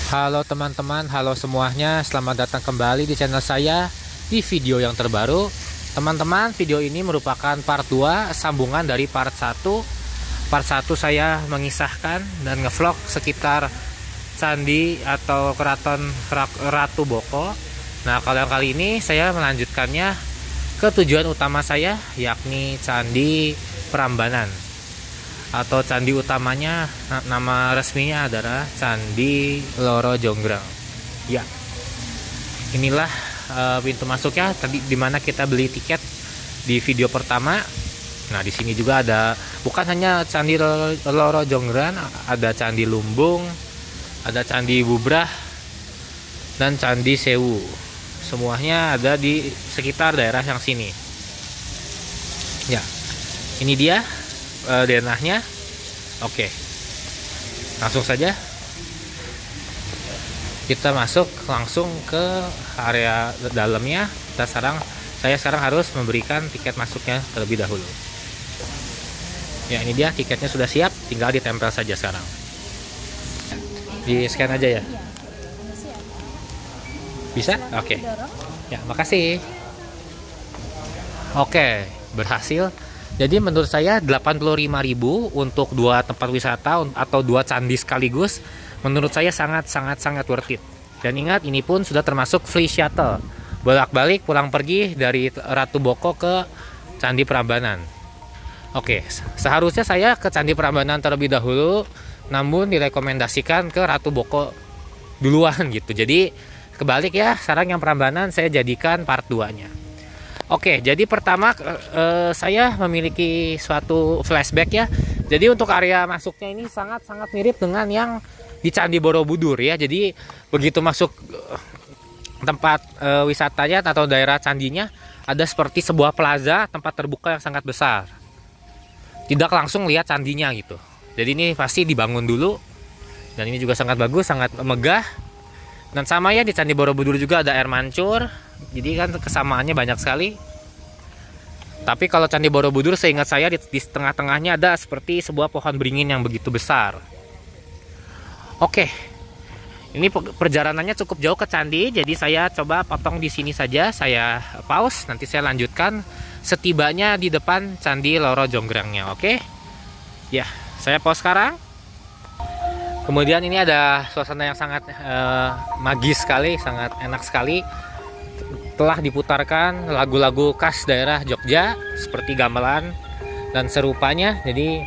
Halo teman-teman, halo semuanya. Selamat datang kembali di channel saya di video yang terbaru. Teman-teman, video ini merupakan part 2 sambungan dari part 1. Part 1 saya mengisahkan dan ngevlog sekitar candi atau keraton Ratu Boko. Nah, kalau yang kali ini saya melanjutkannya ke tujuan utama saya, yakni Candi Prambanan. Atau candi utamanya, nama resminya adalah Candi Loro Jonggrang. Ya, inilah pintu masuknya. Tadi dimana kita beli tiket di video pertama. Nah, di sini juga ada bukan hanya Candi Loro Jonggrang, ada Candi Lumbung, ada Candi Bubrah, dan Candi Sewu. Semuanya ada di sekitar daerah yang sini. Ya, ini dia denahnya. Oke, langsung saja kita masuk langsung ke area dalamnya. Saya sekarang harus memberikan tiket masuknya terlebih dahulu. Ya, ini dia tiketnya sudah siap, tinggal ditempel saja sekarang. Di scan aja ya. Bisa? Oke. Ya, makasih. Oke, berhasil. Jadi menurut saya 85.000 untuk dua tempat wisata atau dua candi sekaligus, menurut saya sangat worth it. Dan ingat, ini pun sudah termasuk free shuttle, bolak-balik pulang pergi dari Ratu Boko ke Candi Prambanan. Oke, seharusnya saya ke Candi Prambanan terlebih dahulu, namun direkomendasikan ke Ratu Boko duluan gitu. Jadi kebalik ya, sekarang yang Prambanan saya jadikan part 2-nya. Oke, jadi pertama saya memiliki suatu flashback ya. Jadi untuk area masuknya ini sangat mirip dengan yang di Candi Borobudur ya. Jadi begitu masuk tempat wisatanya atau daerah candinya, ada seperti sebuah plaza, tempat terbuka yang sangat besar. Tidak langsung lihat candinya gitu. Jadi ini pasti dibangun dulu. Dan ini juga sangat bagus, sangat megah. Dan sama ya, di Candi Borobudur juga ada air mancur. Jadi kan kesamaannya banyak sekali. Tapi kalau Candi Borobudur, seingat saya di tengah-tengahnya ada seperti sebuah pohon beringin yang begitu besar. Oke, ini perjalanannya cukup jauh ke candi, jadi saya coba potong di sini saja. Saya pause, nanti saya lanjutkan setibanya di depan Candi Loro Jonggrangnya. Oke, ya, saya pause sekarang. Kemudian ini ada suasana yang sangat magis sekali, sangat enak sekali. Telah diputarkan lagu-lagu khas daerah Jogja seperti gamelan dan serupanya. Jadi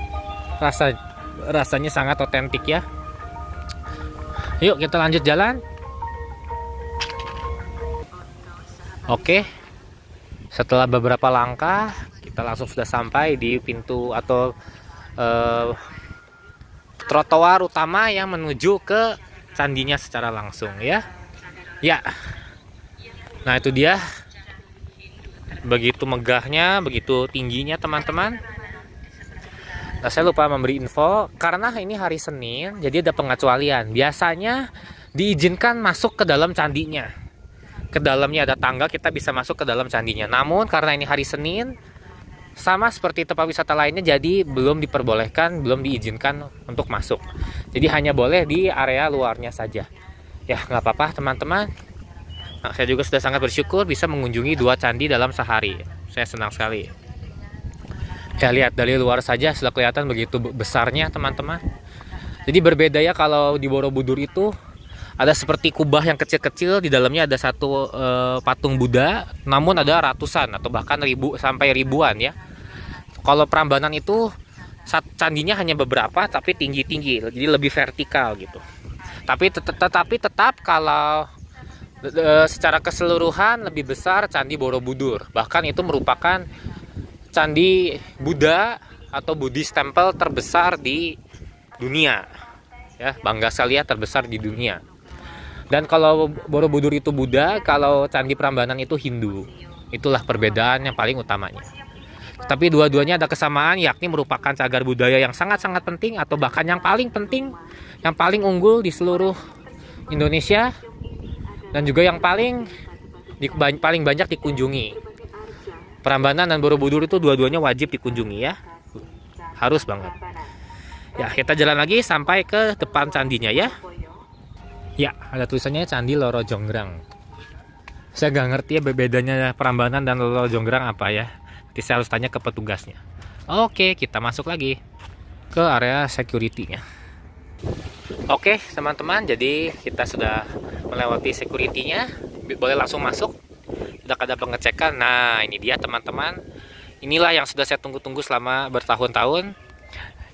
rasanya sangat otentik ya. Yuk kita lanjut jalan. Oke, setelah beberapa langkah kita langsung sudah sampai di pintu atau trotoar utama yang menuju ke candinya secara langsung ya. Ya. Nah, itu dia. Begitu megahnya, begitu tingginya teman-teman. Nah, saya lupa memberi info karena ini hari Senin, jadi ada pengecualian. Biasanya diizinkan masuk ke dalam candinya. Ke dalamnya ada tangga, kita bisa masuk ke dalam candinya. Namun karena ini hari Senin, sama seperti tempat wisata lainnya, jadi belum diperbolehkan, belum diizinkan untuk masuk. Jadi hanya boleh di area luarnya saja. Ya, nggak apa-apa teman-teman. Nah, saya juga sudah sangat bersyukur bisa mengunjungi dua candi dalam sehari. Saya senang sekali. Ya, lihat dari luar saja sudah kelihatan begitu besarnya teman-teman. Jadi berbeda ya, kalau di Borobudur itu ada seperti kubah yang kecil-kecil, di dalamnya ada satu patung Buddha, namun ada ratusan atau bahkan sampai ribuan ya. Kalau Prambanan itu candinya hanya beberapa tapi tinggi-tinggi, jadi lebih vertikal gitu. Tetapi tetap kalau secara keseluruhan lebih besar Candi Borobudur. Bahkan itu merupakan candi Buddha atau Buddhist temple terbesar di dunia. Ya, bangga sekali ya, terbesar di dunia. Dan kalau Borobudur itu Buddha, kalau Candi Prambanan itu Hindu. Itulah perbedaan yang paling utamanya. Tapi dua-duanya ada kesamaan, yakni merupakan cagar budaya yang sangat penting atau bahkan yang paling penting, yang paling unggul di seluruh Indonesia. Dan juga yang paling banyak dikunjungi. Prambanan dan Borobudur itu dua-duanya wajib dikunjungi ya. Harus banget. Ya, kita jalan lagi sampai ke depan candinya ya. Ya, ada tulisannya Candi Loro Jonggrang. Saya nggak ngerti ya bedanya Prambanan dan Loro Jonggrang apa ya. Nanti saya harus tanya ke petugasnya. Oke, kita masuk lagi ke area security-nya. Oke, teman-teman, jadi kita sudah melewati security-nya. Boleh langsung masuk. Sudah ada pengecekan. Nah, ini dia teman-teman. Inilah yang sudah saya tunggu-tunggu selama bertahun-tahun.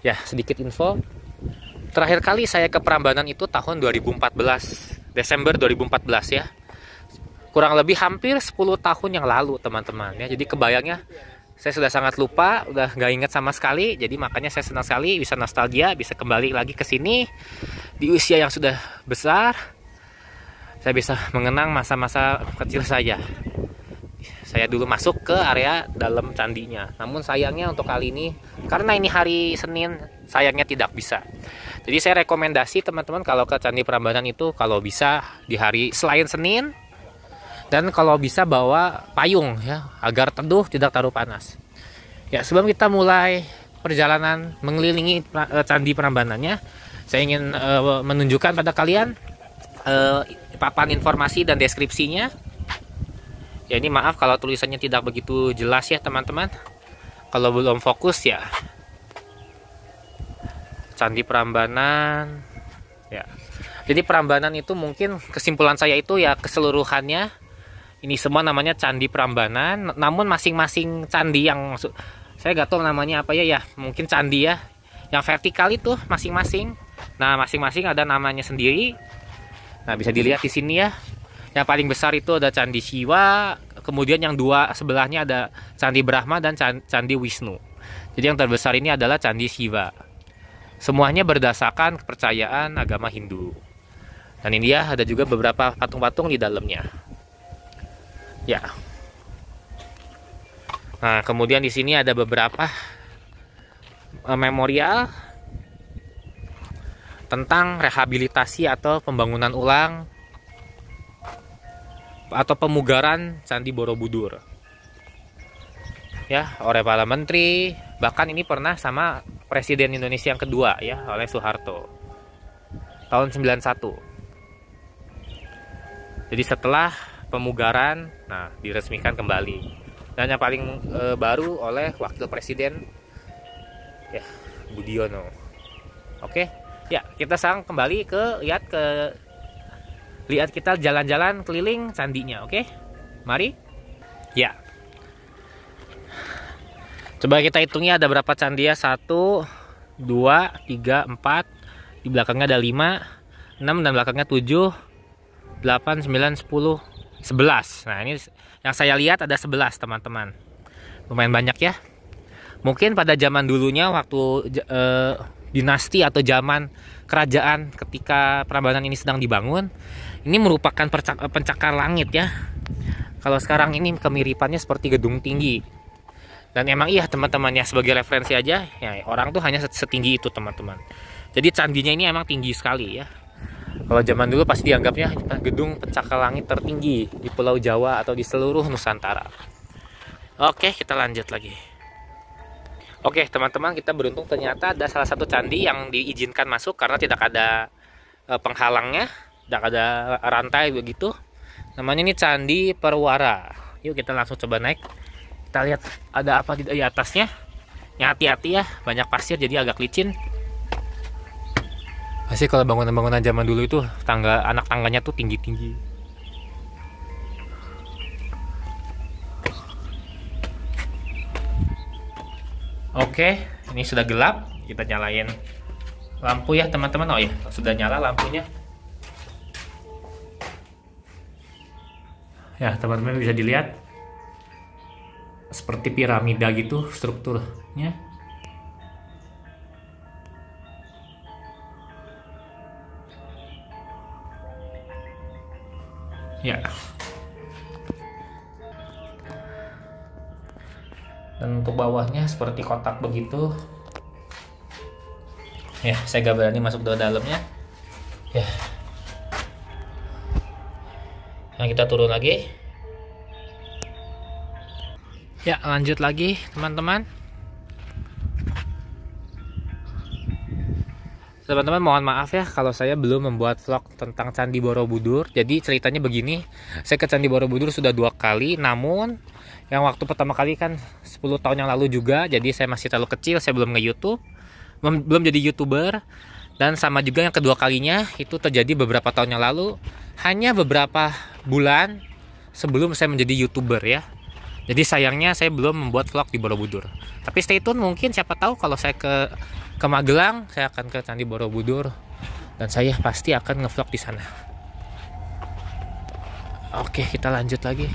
Ya, sedikit info. Terakhir kali saya ke Prambanan itu tahun 2014, Desember 2014 ya. Kurang lebih hampir 10 tahun yang lalu teman-teman ya. Jadi kebayangnya saya sudah sangat lupa, udah nggak ingat sama sekali. Jadi makanya saya senang sekali bisa nostalgia, bisa kembali lagi ke sini di usia yang sudah besar. Saya bisa mengenang masa-masa kecil saya. Saya dulu masuk ke area dalam candinya. Namun sayangnya untuk kali ini, karena ini hari Senin, sayangnya tidak bisa. Jadi saya rekomendasi teman-teman kalau ke Candi Prambanan itu kalau bisa di hari selain Senin. Dan kalau bisa bawa payung ya, agar teduh tidak taruh panas. Ya, sebelum kita mulai perjalanan mengelilingi Candi Prambanannya, saya ingin menunjukkan pada kalian papan informasi dan deskripsinya. Ya, ini maaf kalau tulisannya tidak begitu jelas ya teman-teman. Kalau belum fokus ya. Candi Prambanan. Ya. Jadi Prambanan itu mungkin kesimpulan saya itu ya keseluruhannya. Ini semua namanya Candi Prambanan, namun masing-masing candi yang saya nggak tahu namanya apa ya, mungkin candi ya, yang vertikal itu masing-masing. Nah, masing-masing ada namanya sendiri. Nah, bisa dilihat di sini ya. Yang paling besar itu ada Candi Siwa, kemudian yang dua sebelahnya ada Candi Brahma dan Candi Wisnu. Jadi yang terbesar ini adalah Candi Siwa. Semuanya berdasarkan kepercayaan agama Hindu. Dan ini ya, ada juga beberapa patung-patung di dalamnya. Ya. Nah, kemudian di sini ada beberapa memorial tentang rehabilitasi atau pembangunan ulang atau pemugaran Candi Borobudur. Ya, oleh para menteri, bahkan ini pernah sama Presiden Indonesia yang kedua ya, oleh Soeharto. Tahun 91. Jadi setelah pemugaran, nah diresmikan kembali. Dan yang paling baru oleh Wakil Presiden ya, Budiono. Oke, ya kita sekarang kembali lihat kita jalan-jalan keliling candinya. Oke, mari. Ya, coba kita hitungnya ada berapa candi ya? 1, 2, 3, 4. Di belakangnya ada 5, 6 dan belakangnya 7, 8, 9, 10, 11. Nah, ini yang saya lihat ada 11 teman-teman. Lumayan banyak ya. Mungkin pada zaman dulunya waktu dinasti atau zaman kerajaan ketika Prambanan ini sedang dibangun, ini merupakan pencakar langit ya. Kalau sekarang ini kemiripannya seperti gedung tinggi. Dan emang iya teman-teman ya, sebagai referensi aja ya, orang tuh hanya setinggi itu teman-teman. Jadi candinya ini emang tinggi sekali ya. Kalau zaman dulu pasti dianggapnya gedung pencakar langit tertinggi di Pulau Jawa atau di seluruh Nusantara. Oke, kita lanjut lagi. Oke, teman-teman, kita beruntung ternyata ada salah satu candi yang diizinkan masuk karena tidak ada penghalangnya, tidak ada rantai begitu. Namanya ini Candi Perwara. Yuk kita langsung coba naik. Kita lihat ada apa di atasnya. Ya, hati-hati ya, banyak pasir jadi agak licin. Pasti kalau bangunan-bangunan zaman dulu itu anak tangganya tuh tinggi-tinggi. Oke, ini sudah gelap. Kita nyalain lampu ya teman-teman. Oh ya, sudah nyala lampunya. Ya teman-teman bisa dilihat seperti piramida gitu strukturnya. Ya. Dan untuk bawahnya seperti kotak begitu. Ya, saya gak berani masuk ke dalamnya. Ya. Nah, kita turun lagi. Ya, lanjut lagi, teman-teman. teman-teman, mohon maaf ya kalau saya belum membuat vlog tentang Candi Borobudur. Jadi ceritanya begini, saya ke Candi Borobudur sudah 2 kali, namun yang waktu pertama kali kan 10 tahun yang lalu juga, jadi saya masih terlalu kecil, saya belum nge-YouTube, belum jadi YouTuber. Dan sama juga yang kedua kalinya itu terjadi beberapa tahun yang lalu, hanya beberapa bulan sebelum saya menjadi YouTuber ya. Jadi sayangnya saya belum membuat vlog di Borobudur. Tapi stay tune, mungkin siapa tahu kalau saya ke Magelang, saya akan ke Candi Borobudur dan saya pasti akan ngevlog di sana. Oke, kita lanjut lagi.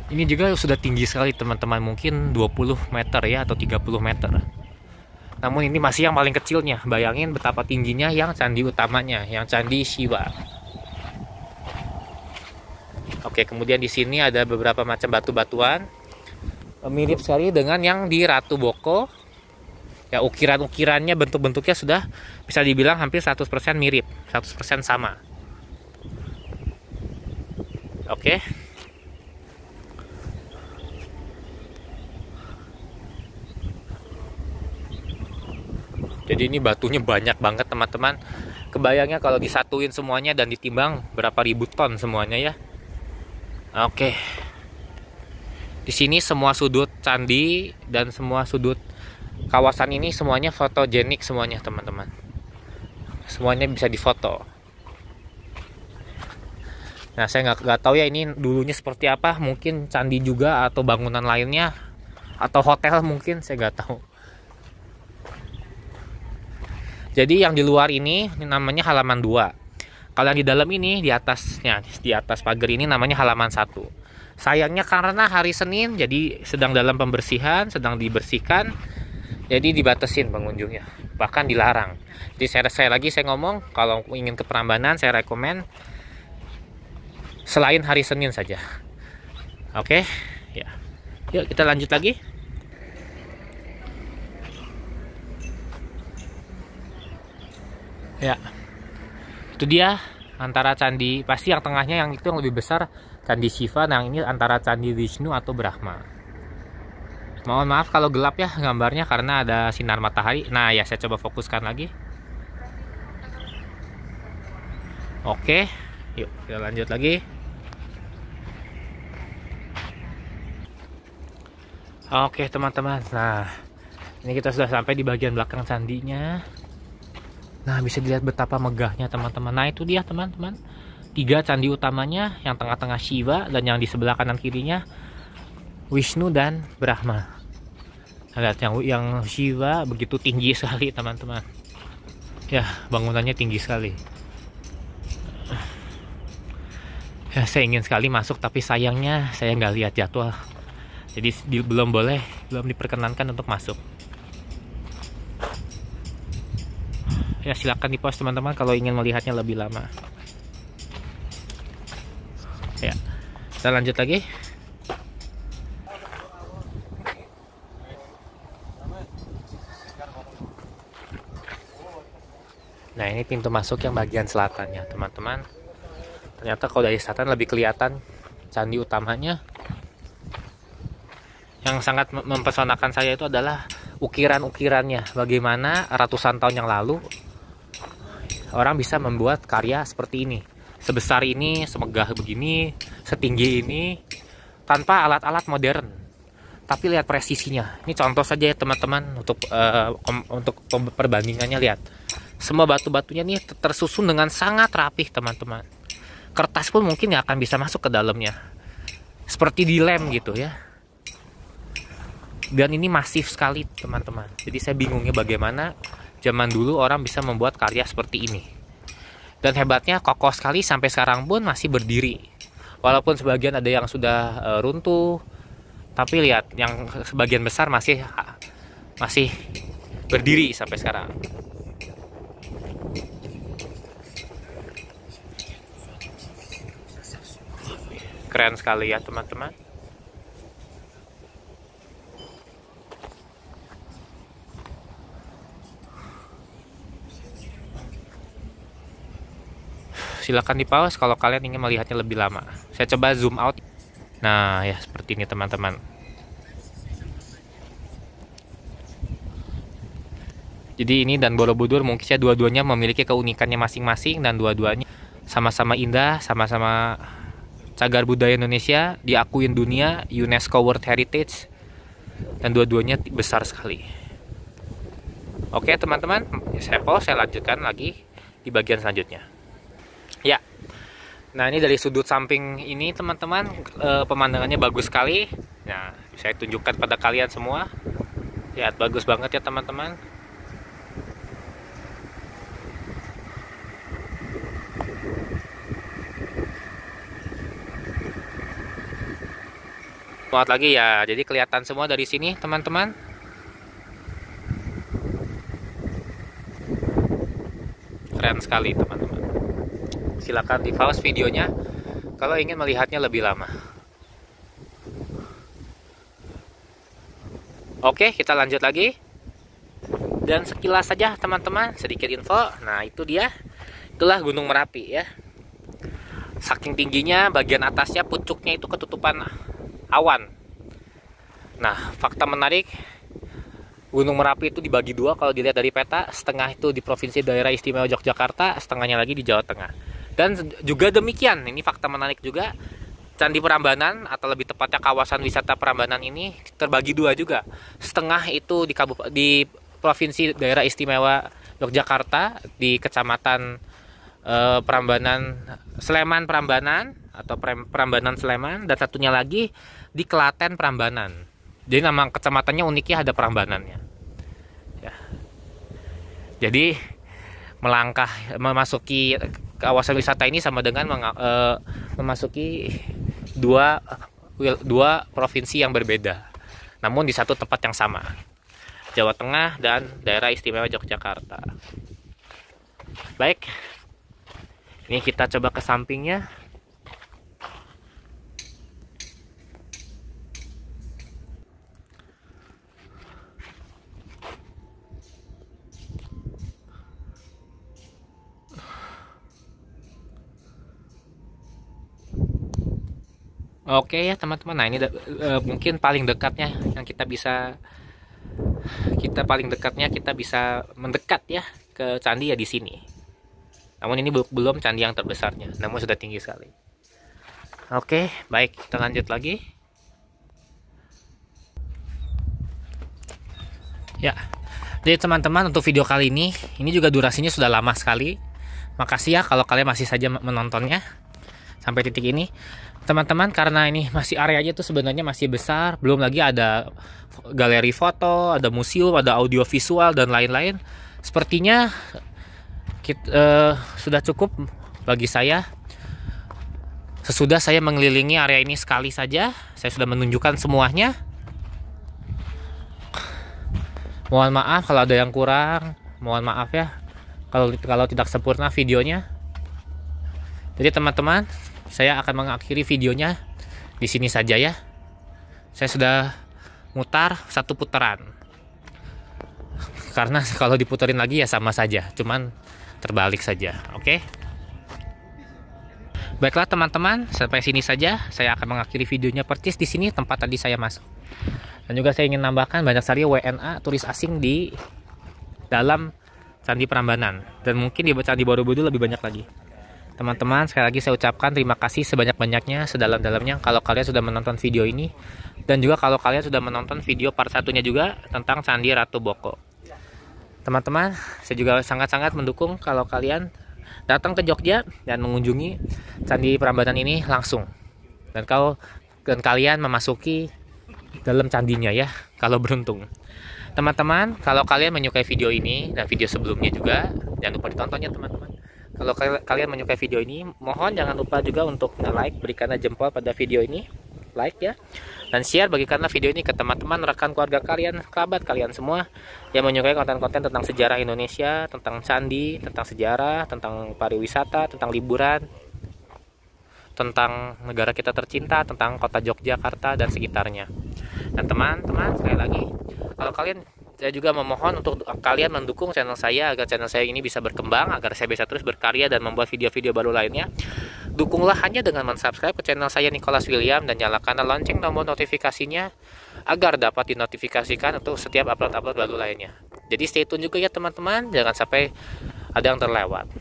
Ini juga sudah tinggi sekali teman-teman, mungkin 20 meter ya atau 30 meter. Namun ini masih yang paling kecilnya. Bayangin betapa tingginya yang candi utamanya, yang Candi Siwa. Oke, kemudian di sini ada beberapa macam batu-batuan. Mirip sekali dengan yang di Ratu Boko. Ya, ukiran-ukirannya, bentuk-bentuknya sudah bisa dibilang hampir 100% mirip, 100% sama. Oke. Jadi ini batunya banyak banget teman-teman. Kebayangnya kalau disatuin semuanya dan ditimbang berapa ribu ton semuanya ya. Oke. Di sini semua sudut candi dan semua sudut kawasan ini semuanya fotogenik semuanya teman-teman. Semuanya bisa difoto. Nah, saya nggak tahu ya ini dulunya seperti apa. Mungkin candi juga atau bangunan lainnya atau hotel mungkin, saya nggak tahu. Jadi yang di luar ini namanya halaman 2. Kalau yang di dalam ini di atasnya, di atas pagar ini namanya halaman 1. Sayangnya karena hari Senin jadi sedang dalam pembersihan, sedang dibersihkan. Jadi dibatasin pengunjungnya, bahkan dilarang. Jadi saya ngomong kalau ingin ke Prambanan saya rekomen selain hari Senin saja. Oke, ya. Yuk kita lanjut lagi. Ya, itu dia antara candi, pasti yang tengahnya yang itu yang lebih besar Candi Siva, yang ini antara Candi Wisnu atau Brahma. Mohon maaf kalau gelap ya gambarnya karena ada sinar matahari. Nah ya, saya coba fokuskan lagi. Oke, yuk kita lanjut lagi. Oke teman-teman, nah ini kita sudah sampai di bagian belakang candinya. Nah, bisa dilihat betapa megahnya teman-teman. Nah, itu dia teman-teman. 3 candi utamanya, yang tengah-tengah Shiva dan yang di sebelah kanan kirinya Wisnu dan Brahma. Nah, lihat yang Shiva begitu tinggi sekali teman-teman. Ya, bangunannya tinggi sekali. Ya, saya ingin sekali masuk tapi sayangnya saya nggak lihat jadwal. Jadi belum diperkenankan untuk masuk. Ya, silakan di pause teman-teman kalau ingin melihatnya lebih lama. Ya, kita lanjut lagi. Nah, ini pintu masuk yang bagian selatannya teman-teman. Ternyata kalau dari selatan lebih kelihatan candi utamanya. Yang sangat mempesonakan saya itu adalah ukiran-ukirannya. Bagaimana ratusan tahun yang lalu orang bisa membuat karya seperti ini, sebesar ini, semegah begini, setinggi ini, tanpa alat-alat modern. Tapi lihat presisinya. Ini contoh saja ya teman-teman untuk perbandingannya. Lihat, semua batu-batunya nih tersusun dengan sangat rapih teman-teman. Kertas pun mungkin nggak akan bisa masuk ke dalamnya, seperti dilem gitu ya. Dan ini masif sekali teman-teman. Jadi saya bingungnya bagaimana zaman dulu orang bisa membuat karya seperti ini. Dan hebatnya kokoh sekali sampai sekarang pun masih berdiri. Walaupun sebagian ada yang sudah runtuh, tapi lihat yang sebagian besar masih berdiri sampai sekarang. Keren sekali ya teman-teman. Silahkan di pause kalau kalian ingin melihatnya lebih lama. Saya coba zoom out. Nah ya, seperti ini teman-teman. Jadi ini dan Borobudur mungkin saja dua-duanya memiliki keunikannya masing-masing dan dua-duanya sama-sama indah, sama-sama cagar budaya Indonesia, diakuin dunia UNESCO World Heritage, dan dua-duanya besar sekali. Oke teman-teman, saya lanjutkan lagi di bagian selanjutnya. Ya, nah ini dari sudut samping ini teman-teman, pemandangannya bagus sekali. Nah, saya tunjukkan pada kalian semua. Lihat, bagus banget ya teman-teman. Muat lagi ya, jadi kelihatan semua dari sini teman-teman. Keren sekali teman-teman. Silakan di pause videonya kalau ingin melihatnya lebih lama. Oke, kita lanjut lagi. Dan sekilas saja teman-teman, sedikit info. Nah itu dia, itulah Gunung Merapi ya. Saking tingginya, bagian atasnya pucuknya itu ketutupan awan. Nah, fakta menarik, Gunung Merapi itu dibagi dua kalau dilihat dari peta. Setengah itu di Provinsi Daerah Istimewa Yogyakarta, setengahnya lagi di Jawa Tengah. Dan juga demikian, ini fakta menarik juga, Candi Prambanan atau lebih tepatnya kawasan wisata Prambanan ini terbagi dua juga. Setengah itu di Provinsi Daerah Istimewa Yogyakarta, di Kecamatan Prambanan, Sleman Prambanan atau Prambanan Sleman, dan satunya lagi di Klaten Prambanan. Jadi nama kecamatannya uniknya ada Prambanannya. Ya. Jadi memasuki kawasan wisata ini sama dengan memasuki dua provinsi yang berbeda, namun di satu tempat yang sama, Jawa Tengah dan Daerah Istimewa Yogyakarta. Baik, ini kita coba ke sampingnya. Oke ya teman-teman, nah ini mungkin paling dekatnya yang kita bisa mendekat ya ke candi ya di sini. Namun ini belum candi yang terbesarnya, namun sudah tinggi sekali. Oke, baik, kita lanjut lagi. Ya, jadi teman-teman, untuk video kali ini juga durasinya sudah lama sekali. Makasih ya kalau kalian masih saja menontonnya sampai titik ini. Teman-teman, karena ini masih areanya tuh sebenarnya masih besar, belum lagi ada galeri foto, ada museum, ada audio visual dan lain-lain. Sepertinya sudah cukup bagi saya. Sesudah saya mengelilingi area ini sekali saja, saya sudah menunjukkan semuanya. Mohon maaf kalau ada yang kurang, mohon maaf ya kalau tidak sempurna videonya. Jadi teman-teman, saya akan mengakhiri videonya di sini saja ya. Saya sudah mutar satu putaran. Karena kalau diputerin lagi ya sama saja, cuman terbalik saja. Oke. Baiklah teman-teman, sampai sini saja saya akan mengakhiri videonya persis di sini tempat tadi saya masuk. Dan juga saya ingin nambahkan banyak sekali WNA turis asing di dalam Candi Prambanan, dan mungkin di Candi Borobudur lebih banyak lagi. Teman-teman, sekali lagi saya ucapkan terima kasih sebanyak-banyaknya, sedalam-dalamnya kalau kalian sudah menonton video ini, dan juga kalau kalian sudah menonton video part satunya juga tentang Candi Ratu Boko. Teman-teman, saya juga sangat-sangat mendukung kalau kalian datang ke Jogja dan mengunjungi Candi Prambanan ini langsung, dan kalian memasuki dalam candinya ya, kalau beruntung. Teman-teman, kalau kalian menyukai video ini dan video sebelumnya juga, jangan lupa ditontonnya teman-teman. Kalau kalian menyukai video ini, mohon jangan lupa juga untuk like, berikan jempol pada video ini, like ya, dan share, bagikanlah video ini ke teman-teman, rekan keluarga kalian, kerabat kalian semua yang menyukai konten-konten tentang sejarah Indonesia, tentang candi, tentang sejarah, tentang pariwisata, tentang liburan, tentang negara kita tercinta, tentang kota Yogyakarta dan sekitarnya. Dan teman-teman, sekali lagi, kalau kalian Saya juga memohon untuk kalian mendukung channel saya agar channel saya ini bisa berkembang, agar saya bisa terus berkarya dan membuat video-video baru lainnya. Dukunglah hanya dengan mensubscribe ke channel saya Nicholas William dan nyalakan lonceng tombol notifikasinya agar dapat dinotifikasikan untuk setiap upload-upload baru lainnya. Jadi stay tune juga ya teman-teman, jangan sampai ada yang terlewat.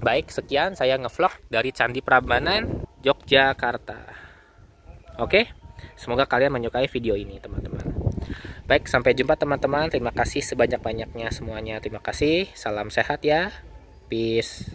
Baik, sekian saya ngevlog dari Candi Prambanan, Yogyakarta. Oke, semoga kalian menyukai video ini teman-teman. Baik, sampai jumpa teman-teman. Terima kasih sebanyak-banyaknya semuanya. Terima kasih. Salam sehat ya. Peace.